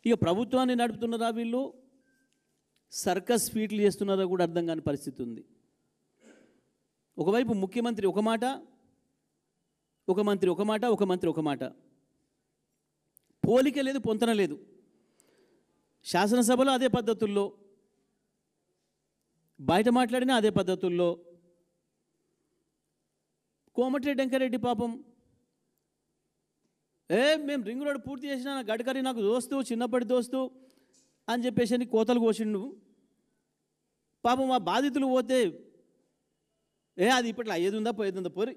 ఇక ప్రభుత్వాన్ని నడుపుతున్నారా వీళ్ళు, సర్కస్ ఫీట్లు చేస్తున్నారా కూడా అర్థం కాని పరిస్థితి ఉంది. ఒకవైపు ముఖ్యమంత్రి ఒక మాట, ఒక మంత్రి ఒక మాట, ఒక మంత్రి ఒక మాట, పోలిక లేదు, పొంతన లేదు. శాసనసభలో అదే పద్ధతుల్లో, బయట మాట్లాడినా అదే పద్ధతుల్లో. కోమటిరెడ్డి వెంకరెడ్డి పాపం మేము రింగ్ రోడ్ పూర్తి చేసిన గడ్కరీ నాకు దోస్తు, చిన్నప్పటి దోస్తు అని చెప్పేసి కోతలు కోసిండు. పాపం ఆ బాధితులు పోతే అది ఇప్పట్లో అయ్యేది ఉందా పోయేది ఉందా, పోరి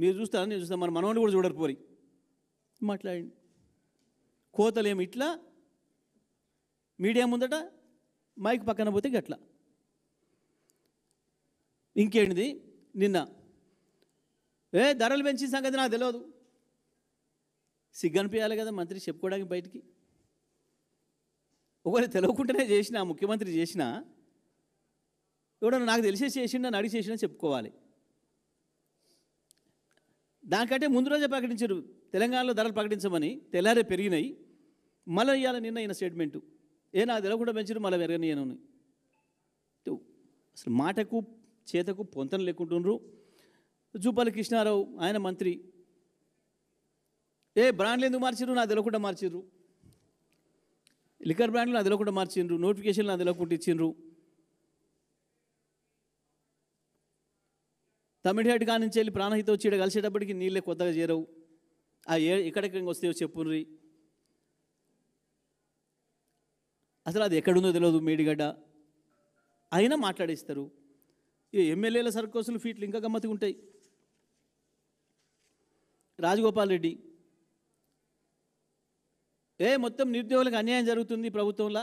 మీరు చూస్తారా నేను చూస్తాను, మన మనవాడిని కూడా చూడరు పోరి మాట్లాడండి. కోతలేమి ఇట్లా, మీడియా ముందట మైక్ పక్కన పోతే గట్లా. ఇంకేంటిది నిన్న ధరలు పెంచిన సంగతి నాకు తెలియదు, సిగ్గనిపించాలి కదా మంత్రి చెప్పుకోవడానికి బయటికి. ఒకవేళ తెలియకుండానే చేసినా, ముఖ్యమంత్రి చేసినా, ఎవడన్నా నాకు తెలిసే చేసిండా అడిగి చేసినా చెప్పుకోవాలి. దానికంటే ముందు రోజే ప్రకటించారు తెలంగాణలో ధరలు ప్రకటించమని, తెల్లారే పెరిగినాయి. మళ్ళీ ఇవ్వాలి నిన్న ఈయన స్టేట్మెంటు, నాకు తెలియకుండా పెంచారు మళ్ళీ పెరగనియను. అసలు మాటకు చేతకు పొంతన లేకుంటుండ్రు. జూపల్లి కృష్ణారావు ఆయన మంత్రి, బ్రాండ్లు ఎందుకు మార్చిర్రు, నాకు తెలియకుండా మార్చిర్రు. లిక్కర్ బ్రాండ్లు నాకు తెలియకుండా మార్చిండ్రు, నోటిఫికేషన్లు నాకు తెలియకుండా ఇచ్చిండ్రు. తమిళనాడు కాడి నుంచి వెళ్ళి ప్రాణహిత వచ్చి ఇక్కడ కలిసేటప్పటికి నీళ్ళే కొత్తగా చేరవు. ఎక్కడెక్కడికి వస్తాయో చెప్పుర్రి. అసలు అది ఎక్కడుందో తెలియదు మేడిగడ్డ, అయినా మాట్లాడేస్తారు. ఎమ్మెల్యేల సర్కోసులు ఫీట్లు ఇంకా గమ్మత్తుగా ఉంటాయి. రాజగోపాల్ రెడ్డి మొత్తం నిరుద్యోగులకు అన్యాయం జరుగుతుంది ప్రభుత్వంలో,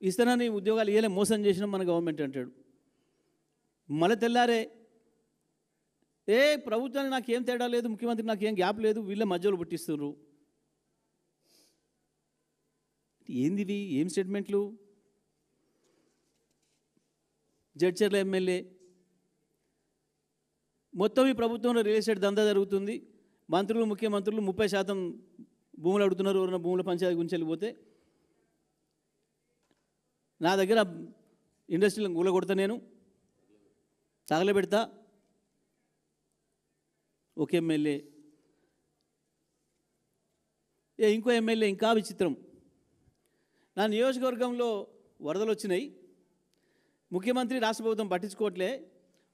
ఇస్తానని ఉద్యోగాలు ఇయ్యలే, మోసం చేసిన మన గవర్నమెంట్ అంటాడు. మళ్ళీ తెల్లారే ప్రభుత్వానికి నాకేం తేడా లేదు, ముఖ్యమంత్రి నాకేం గ్యాప్ లేదు, వీళ్ళ మధ్యలో పుట్టిస్తున్నారు. ఏందివి, ఏం స్టేట్మెంట్లు? జడ్చర్ల ఎమ్మెల్యే మొత్తం ఈ ప్రభుత్వంలో రియల్ ఎస్టేట్ దందా జరుగుతుంది, మంత్రులు ముఖ్యమంత్రులు 30% భూములు అడుగుతున్నారు. ఎవరైనా భూముల పంచాయతీ గురించి వెళ్ళిపోతే నా దగ్గర ఇండస్ట్రీలను గూల కొడతా, నేను తగలబెడతా. ఒక ఎమ్మెల్యే ఇంకో ఎమ్మెల్యే ఇంకా విచిత్రం, నా నియోజకవర్గంలో వరదలు వచ్చినాయి, ముఖ్యమంత్రి రాష్ట్ర ప్రభుత్వం పట్టించుకోవట్లే,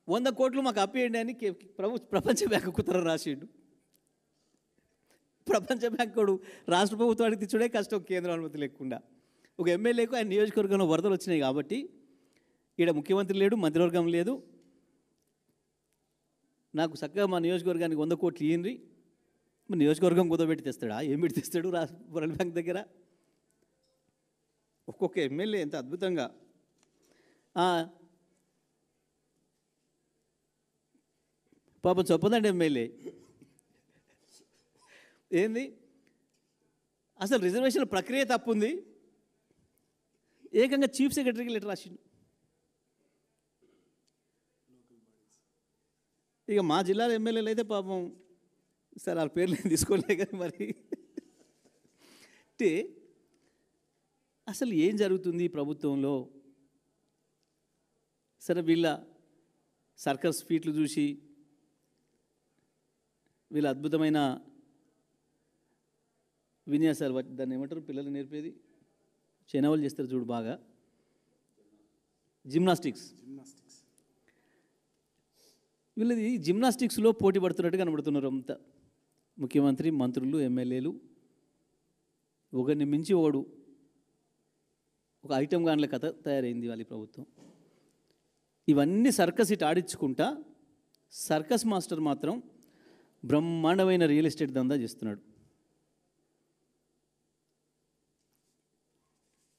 100 కోట్లు మాకు అప్పేయండి అని ప్రపంచ బ్యాంకు ఉత్తరం రాసిండు. ప్రపంచ బ్యాంకుడు రాష్ట్ర ప్రభుత్వానికి తెచ్చుడే కష్టం, కేంద్ర అనుమతి లేకుండా. ఒక ఎమ్మెల్యేకు ఆయన నియోజకవర్గంలో వరదలు వచ్చినాయి కాబట్టి ఇక్కడ ముఖ్యమంత్రి లేడు, మంత్రివర్గం లేదు, నాకు చక్కగా మా నియోజకవర్గానికి 100 కోట్లు ఇయ్యండి. మరి నియోజకవర్గం కుదబెట్టి తెస్తాడా, ఏం పెట్టి తెస్తాడు వరల్డ్ బ్యాంక్ దగ్గర? ఒక్కొక్క ఎమ్మెల్యే ఎంత అద్భుతంగా. పాపం చెప్పదండి ఎమ్మెల్యే ఏంది, అసలు రిజర్వేషన్ ప్రక్రియ తప్పుంది, ఏకంగా చీఫ్ సెక్రటరీకి లెటర్ రాసిండు. ఇక మా జిల్లాలో ఎమ్మెల్యేలు అయితే పాపం సరే వాళ్ళ పేర్లు ఏం తీసుకోలే కానీ మరి అంటే అసలు ఏం జరుగుతుంది ఈ ప్రభుత్వంలో? సరే వీళ్ళ సర్కస్ ఫీట్లు చూసి, వీళ్ళ అద్భుతమైన విన్యాసాలు, దాన్ని ఏమంటారు పిల్లలు నేర్పేది, చెనవలు చేస్తారు చూడు బాగా, జిమ్నాస్టిక్స్. వీళ్ళది జిమ్నాస్టిక్స్లో పోటీ పడుతున్నట్టు కనబడుతున్నారు అంతా, ముఖ్యమంత్రి, మంత్రులు, ఎమ్మెల్యేలు. ఒకరిని మించి ఒకడు, ఒక ఐటమ్ గాన్ల కథ తయారైంది వాళ్ళ ప్రభుత్వం. ఇవన్నీ సర్కస్ ఇటు ఆడించుకుంటా, సర్కస్ మాస్టర్ మాత్రం బ్రహ్మాండమైన రియల్ ఎస్టేట్ దందా చేస్తున్నాడు.